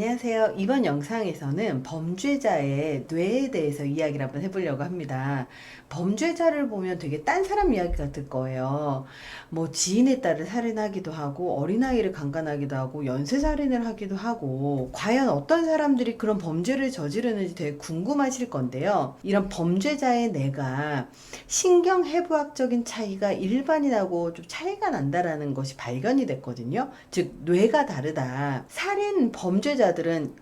안녕하세요. 이번 영상에서는 범죄자의 뇌에 대해서 이야기를 한번 해보려고 합니다. 범죄자를 보면 되게 딴 사람 이야기 같을 거예요. 뭐 지인의 딸을 살인하기도 하고 어린아이를 강간하기도 하고 연쇄살인을 하기도 하고 과연 어떤 사람들이 그런 범죄를 저지르는지 되게 궁금하실 건데요. 이런 범죄자의 뇌가 신경해부학적인 차이가 일반인하고 좀 차이가 난다라는 것이 발견이 됐거든요. 즉 뇌가 다르다. 살인 범죄자들은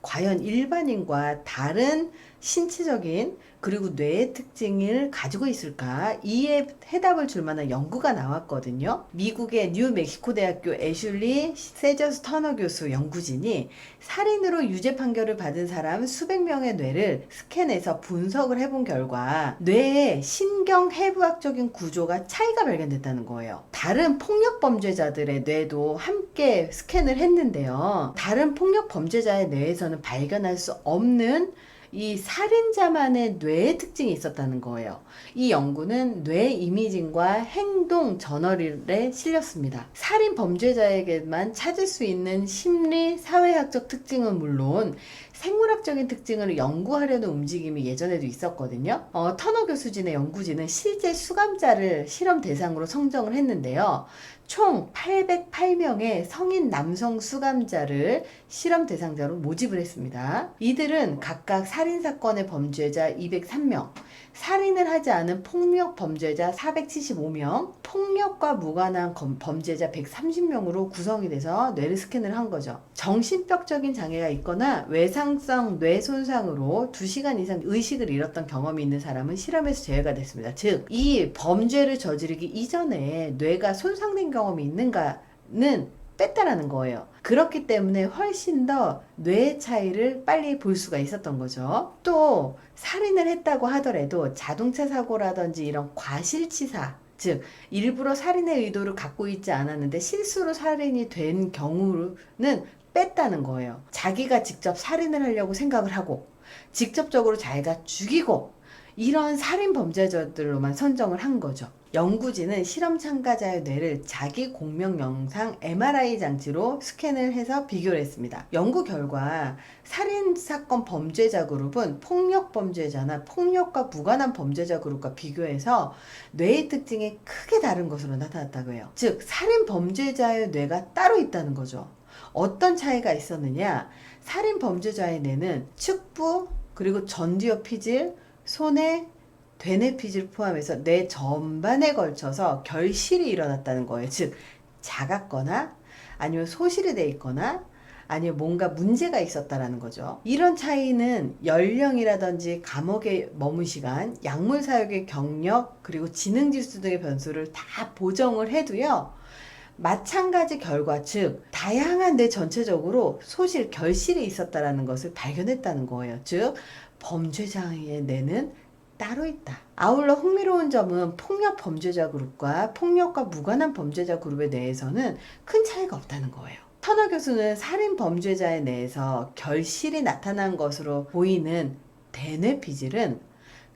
과연 일반인과 다른 신체적인 그리고 뇌의 특징을 가지고 있을까? 이에 해답을 줄 만한 연구가 나왔거든요. 미국의 뉴멕시코 대학교 애슐리 세저스 터너 교수 연구진이 살인으로 유죄 판결을 받은 사람 수백 명의 뇌를 스캔해서 분석을 해본 결과 뇌의 신경해부학적인 구조가 차이가 발견됐다는 거예요. 다른 폭력 범죄자들의 뇌도 함께 스캔을 했는데요. 다른 폭력 범죄자의 뇌에서는 발견할 수 없는 이 살인자만의 뇌의 특징이 있었다는 거예요. 이 연구는 뇌 이미징과 행동 저널에 실렸습니다. 살인 범죄자에게만 찾을 수 있는 심리 사회학적 특징은 물론 생물학적인 특징을 연구하려는 움직임이 예전에도 있었거든요. 터너 교수진의 연구진은 실제 수감자를 실험 대상으로 선정을 했는데요. 총 808명의 성인 남성 수감자를 실험 대상자로 모집을 했습니다. 이들은 각각 살인사건의 범죄자 203명, 살인을 하지 않은 폭력 범죄자 475명, 폭력과 무관한 범죄자 130명으로 구성이 돼서 뇌를 스캔을 한 거죠. 정신병적인 장애가 있거나 외상성 뇌 손상으로 2시간 이상 의식을 잃었던 경험이 있는 사람은 실험에서 제외가 됐습니다. 즉, 이 범죄를 저지르기 이전에 뇌가 손상된 경험이 있는가는 뺐다라는 거예요. 그렇기 때문에 훨씬 더 뇌의 차이를 빨리 볼 수가 있었던 거죠. 또 살인을 했다고 하더라도 자동차 사고라든지 이런 과실치사, 즉 일부러 살인의 의도를 갖고 있지 않았는데 실수로 살인이 된 경우는 뺐다는 거예요. 자기가 직접 살인을 하려고 생각을 하고 직접적으로 자기가 죽이고 이런 살인 범죄자들로만 선정을 한 거죠. 연구진은 실험 참가자의 뇌를 자기 공명 영상 MRI 장치로 스캔을 해서 비교를 했습니다. 연구 결과 살인사건 범죄자 그룹은 폭력 범죄자나 폭력과 무관한 범죄자 그룹과 비교해서 뇌의 특징이 크게 다른 것으로 나타났다고 해요. 즉 살인 범죄자의 뇌가 따로 있다는 거죠. 어떤 차이가 있었느냐? 살인 범죄자의 뇌는 측부 그리고 전두엽 피질, 손에 되뇌 피질 포함해서 뇌 전반에 걸쳐서 결실이 일어났다는 거예요. 즉 작았거나 아니면 소실이 돼 있거나 아니면 뭔가 문제가 있었다라는 거죠. 이런 차이는 연령이라든지 감옥에 머문 시간, 약물 사용의 경력, 그리고 지능 지수 등의 변수를 다 보정을 해도요. 마찬가지 결과, 즉 다양한 뇌 전체적으로 소실, 결실이 있었다라는 것을 발견했다는 거예요. 즉 범죄자의 뇌는 따로 있다. 아울러 흥미로운 점은 폭력 범죄자 그룹과 폭력과 무관한 범죄자 그룹의 뇌에서는 큰 차이가 없다는 거예요. 터너 교수는 살인 범죄자의 뇌에서 결실이 나타난 것으로 보이는 대뇌 피질은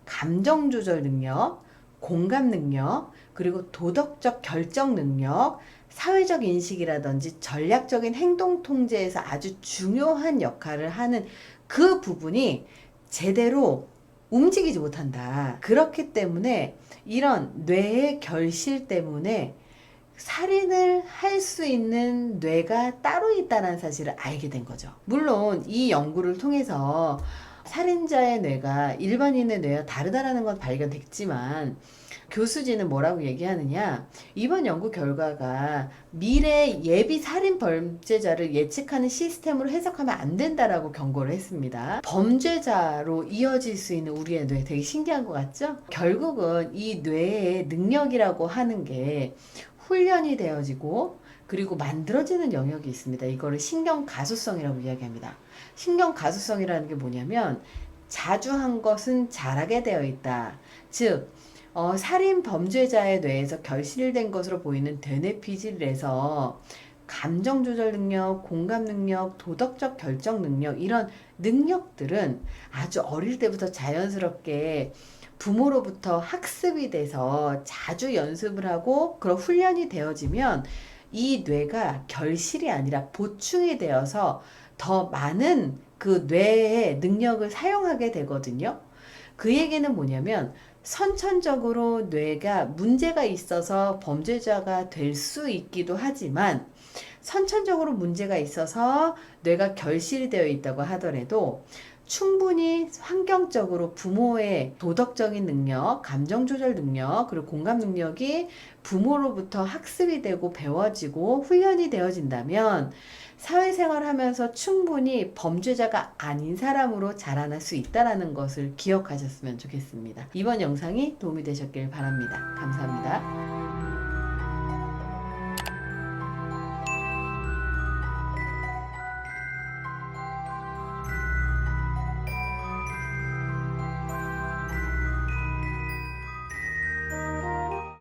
감정 조절 능력, 공감 능력, 그리고 도덕적 결정 능력, 사회적 인식이라든지 전략적인 행동 통제에서 아주 중요한 역할을 하는 그 부분이 제대로 움직이지 못한다. 그렇기 때문에 이런 뇌의 결실 때문에 살인을 할 수 있는 뇌가 따로 있다는 사실을 알게 된 거죠. 물론 이 연구를 통해서 살인자의 뇌가 일반인의 뇌와 다르다라는 건 발견됐지만 교수진은 뭐라고 얘기하느냐? 이번 연구 결과가 미래 예비 살인 범죄자를 예측하는 시스템으로 해석하면 안 된다라고 경고를 했습니다. 범죄자로 이어질 수 있는 우리의 뇌 되게 신기한 것 같죠? 결국은 이 뇌의 능력이라고 하는 게 훈련이 되어지고 그리고 만들어지는 영역이 있습니다. 이거를 신경 가소성이라고 이야기합니다. 신경 가소성이라는 게 뭐냐면 자주 한 것은 잘하게 되어 있다. 즉 살인 범죄자의 뇌에서 결실된 것으로 보이는 대뇌 피질에서 감정 조절 능력, 공감 능력, 도덕적 결정 능력 이런 능력들은 아주 어릴 때부터 자연스럽게 부모로부터 학습이 돼서 자주 연습을 하고 그런 훈련이 되어지면 이 뇌가 결실이 아니라 보충이 되어서 더 많은 그 뇌의 능력을 사용하게 되거든요. 그 얘기는 뭐냐면 선천적으로 뇌가 문제가 있어서 범죄자가 될 수 있기도 하지만 선천적으로 문제가 있어서 뇌가 결실이 되어 있다고 하더라도 충분히 환경적으로 부모의 도덕적인 능력, 감정 조절 능력, 그리고 공감 능력이 부모로부터 학습이 되고 배워지고 훈련이 되어진다면 사회생활 하면서 충분히 범죄자가 아닌 사람으로 자라날 수 있다는 것을 기억하셨으면 좋겠습니다. 이번 영상이 도움이 되셨길 바랍니다. 감사합니다.